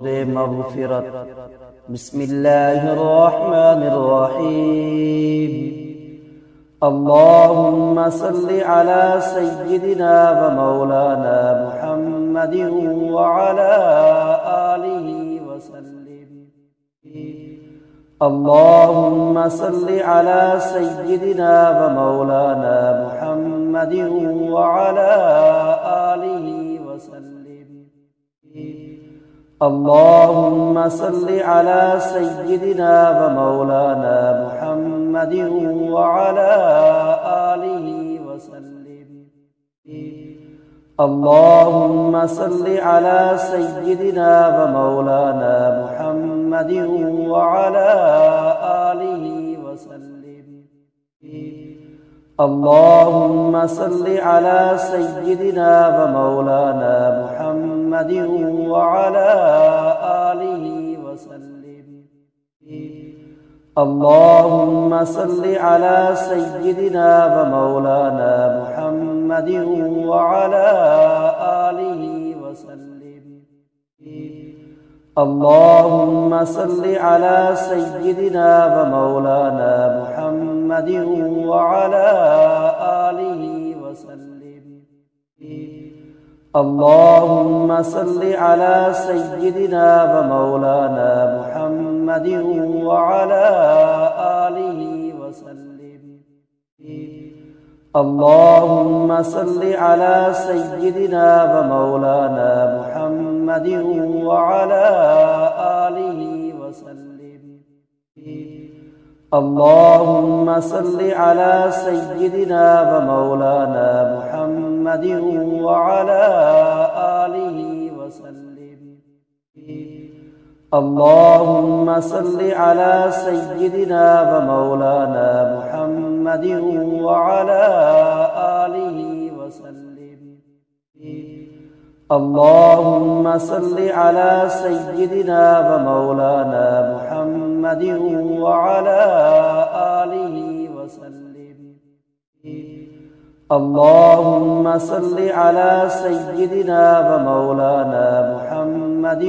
مغفرة. بسم الله الرحمن الرحيم. اللهم صل على سيدنا ومولانا محمد وعلى آله وسلم. اللهم صل على سيدنا ومولانا محمد وعلى آله وسلم. اللهم صل على سيدنا ومولانا محمد وعلى آله وسلم. اللهم صل على سيدنا ومولانا محمد وعلى آله وسلم. اللهم صل على سيدنا ومولانا محمد وعلى آله وسلم. اللهم صل على سيدنا ومولانا محمد وعلى آله وسلم. اللهم صل على سيدنا ومولانا محمد وعلى آله وسلم. اللهم صل على سيدنا ومولانا محمد وعلى آله وسلم. اللهم صل على سيدنا ومولانا محمد وعلى آله وسلم. اللهم صل على سيدنا ومولانا محمد وعلى آله وسلم. اللهم صل على سيدنا ومولانا محمد وعلى آله وسلم. اللهم صل على سيدنا ومولانا محمد وعلى آله وسلم. اللهم صل على سيدنا ومولانا محمد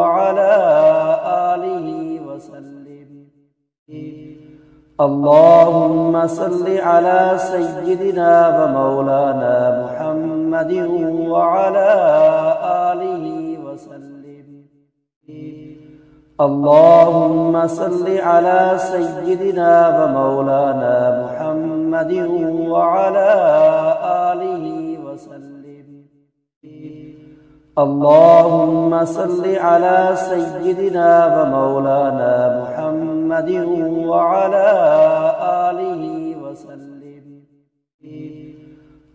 وعلى آله وسلم. اللهم صل على سيدنا ومولانا محمد وعلى آله وسلم. اللهم صل على سيدنا ومولانا محمد وعلى آله وسلم. اللهم صل على سيدنا ومولانا محمد وعلى آله وسلم.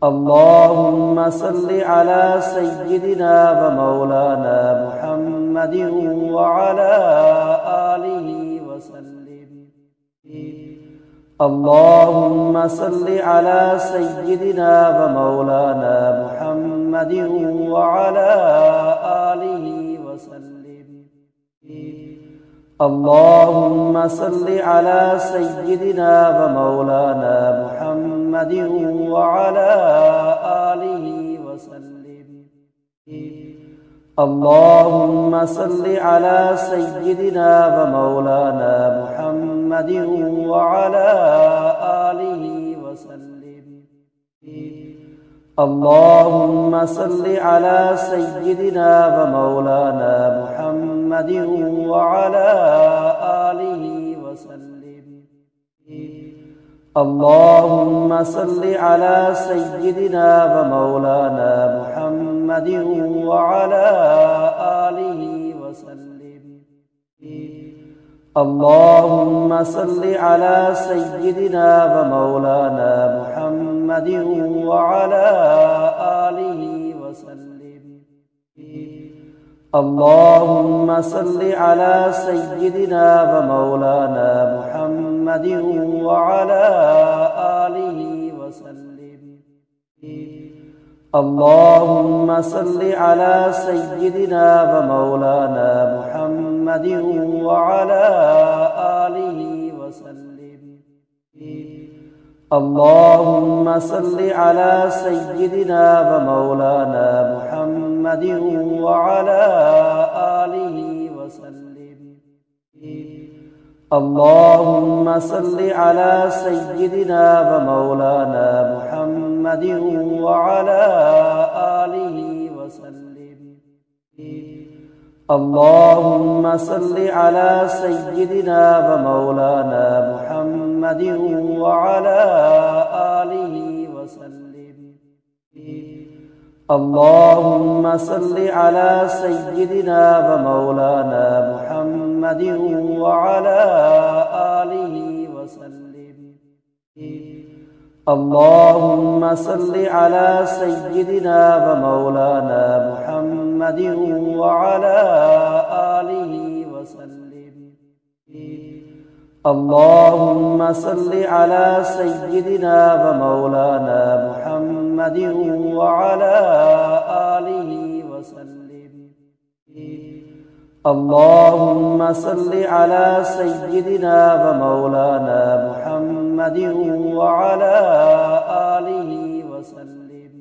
اللهم صل على سيدنا ومولانا محمد وعلى آله وسلم. اللهم صل على سيدنا ومولانا محمد وعلى آله وسلم. اللهم صل على سيدنا ومولانا محمد وعلى آله وسلم. اللهم صل على سيدنا ومولانا محمد وعلى آله وسلم. اللهم صل على سيدنا ومولانا محمد وعلى آله وسلم. اللهم صل على سيدنا ومولانا محمد وعلى آله وسلم. اللهم صل على سيدنا ومولانا محمد وعلى آله وسلم. اللهم صل على سيدنا ومولانا محمد وعلى آله وسلم. اللهم صل على سيدنا ومولانا محمد وعلى آله وسلم. اللهم صل على سيدنا ومولانا محمد وعلى آله اللهم صل على سيدنا ومولانا محمد وعلى آله وسلم. اللهم صل على سيدنا ومولانا محمد وعلى آله وسلم. اللهم صل على سيدنا ومولانا محمد وعلى آله وسلم. اللهم صل على سيدنا ومولانا محمد وعلى آله وسلم. اللهم صل على سيدنا ومولانا محمد وعلى آله وسلم. اللهم صل على سيدنا ومولانا محمد وعلى آله وسلم.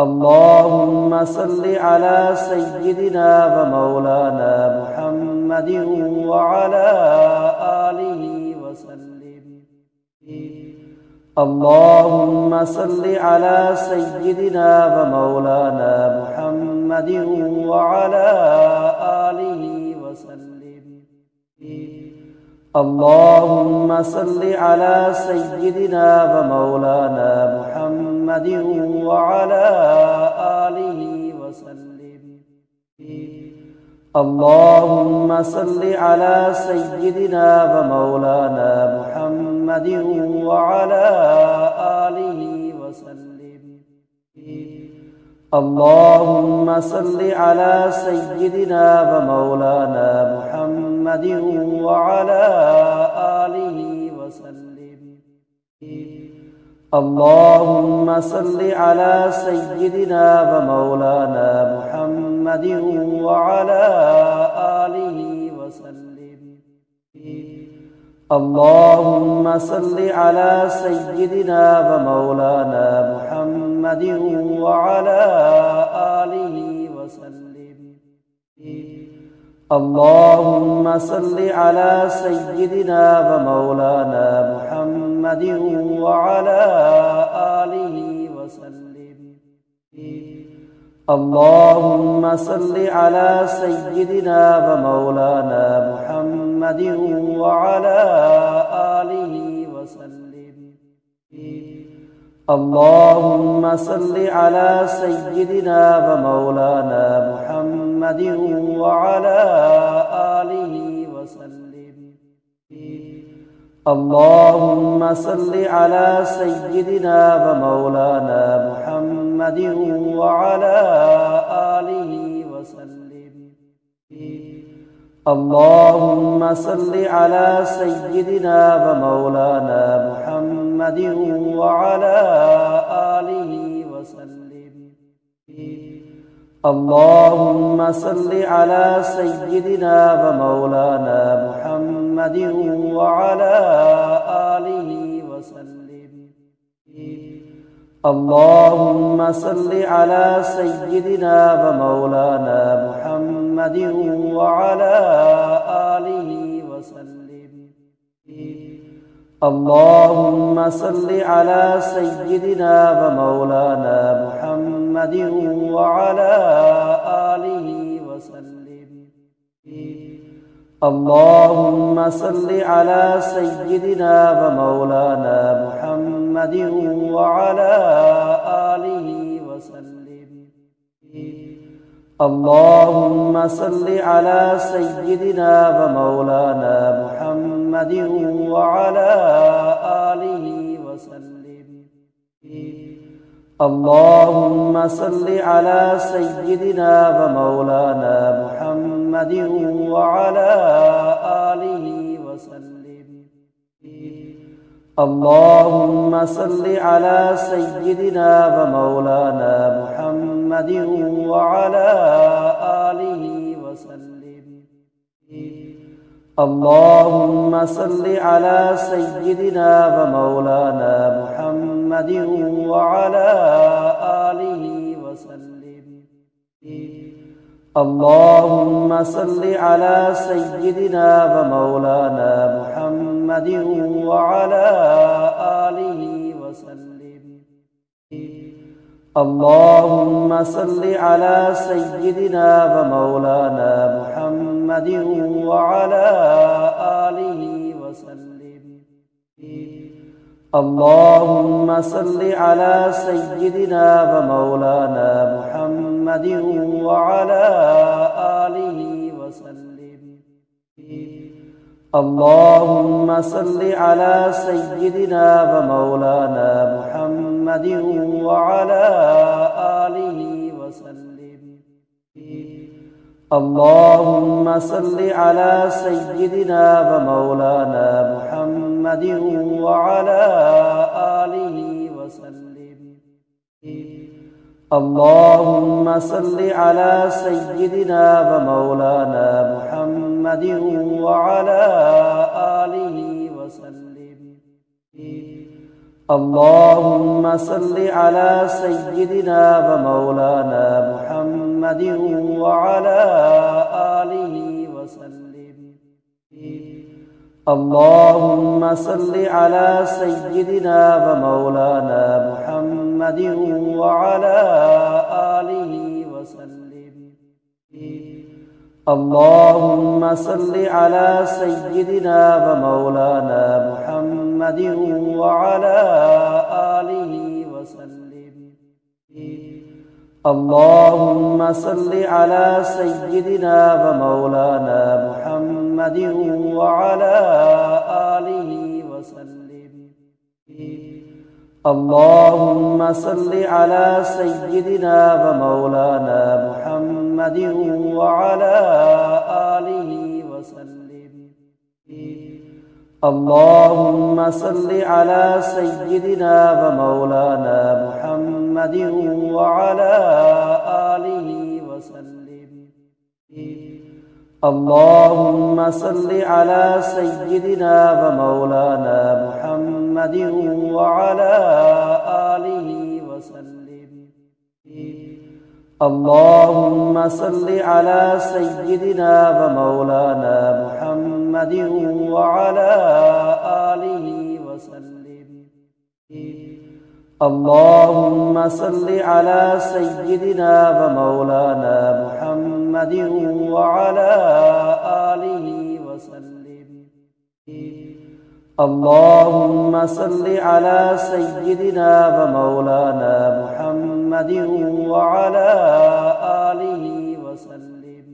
اللهم صل على سيدنا ومولانا محمد وعلى آله وسلم. اللهم صل على سيدنا ومولانا محمد وعلى آله وسلم. اللهم صل على سيدنا ومولانا محمد وعلى آله وسلم. اللهم صل على سيدنا ومولانا محمد وعلى آله وسلم. اللهم صل على سيدنا ومولانا محمد وعلى آله وسلم. اللهم صل على سيدنا ومولانا محمد وعلى آله وسلم. اللهم صل على سيدنا ومولانا محمد وعلى آله وسلم. اللهم صل على سيدنا ومولانا محمد وعلى آله وسلم. اللهم صل على سيدنا ومولانا محمد وعلى آله وسلم. اللهم صل على سيدنا ومولانا محمد وعلى آله وسلم. اللهم صل على سيدنا ومولانا محمد وعلى آله وسلم. اللهم صل على سيدنا ومولانا محمد وعلى آله وسلم. اللهم صل على سيدنا ومولانا محمد وعلى آله وسلم. اللهم صل على سيدنا ومولانا محمد وعلى آله وسلم. اللهم صل على سيدنا ومولانا محمد وعلى آله وسلم. اللهم صل على سيدنا ومولانا محمد وعلى آله وسلم. اللهم صل على سيدنا ومولانا محمد وعلى آله وسلم. اللهم صل على سيدنا ومولانا محمد وعلى آله وسلم. اللهم صل على سيدنا ومولانا محمد وعلى آله وسلم. اللهم صل على سيدنا ومولانا محمد وعلى آله وسلم. اللهم صل على سيدنا ومولانا محمد وعلى آله وسلم. اللهم صل على سيدنا ومولانا محمد وعلى آله وسلم. اللهم صل على سيدنا ومولانا محمد وعلى آله وسلم. اللهم صل على سيدنا ومولانا محمد وعلى آله وسلم. اللهم صل على سيدنا ومولانا محمد وعلى آله وسلم. اللهم صل على سيدنا ومولانا محمد وعلى آله وسلم. اللهم صل على سيدنا ومولانا محمد وعلى آله وسلم. اللهم صل على سيدنا ومولانا محمد وعلى آله وسلم. اللهم صل على سيدنا ومولانا محمد وعلى آله وسلم. اللهم صل على سيدنا ومولانا محمد وعلى آله وسلم. اللهم صل على سيدنا ومولانا محمد وعلى آله وسلم. اللهم صل على سيدنا ومولانا محمد وعلى آله وسلم. اللهم صل على سيدنا ومولانا محمد وعلى آله وسلم. اللهم صل على سيدنا ومولانا محمد وعلى آله وسلم. اللهم صل على سيدنا ومولانا محمد وعلى آله وسلم. اللهم صل على سيدنا ومولانا محمد وعلى آله وسلم.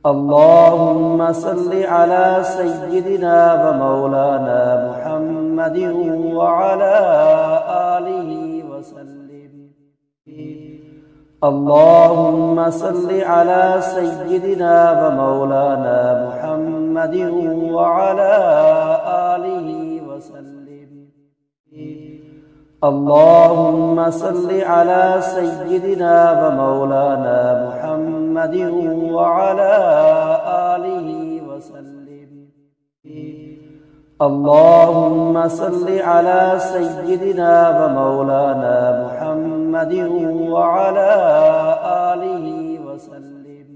اللهم صل على سيدنا ومولانا محمد وعلى آله وسلم. اللهم صل على سيدنا ومولانا محمد وعلى آله وسلم. اللهم صل على سيدنا ومولانا محمد وعلى آله وسلم. اللهم صل على سيدنا ومولانا محمد وعلى آله وسلم.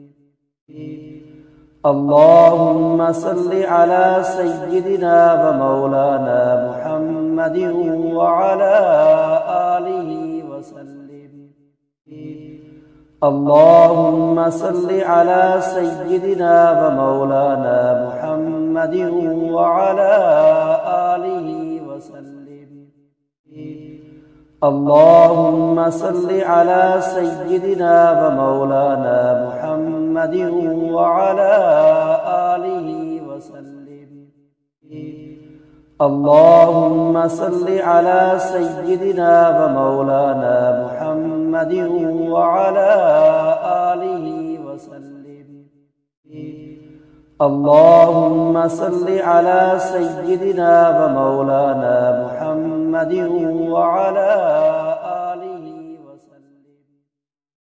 اللهم صل على سيدنا ومولانا محمد وعلى آله وسلم. اللهم صل على سيدنا ومولانا محمد وعلى آله وسلم. اللهم صل على سيدنا ومولانا محمد وعلى آله وسلم. اللهم صل على سيدنا ومولانا محمد وعلى آله وسلم. اللهم صل على سيدنا ومولانا محمد وعلى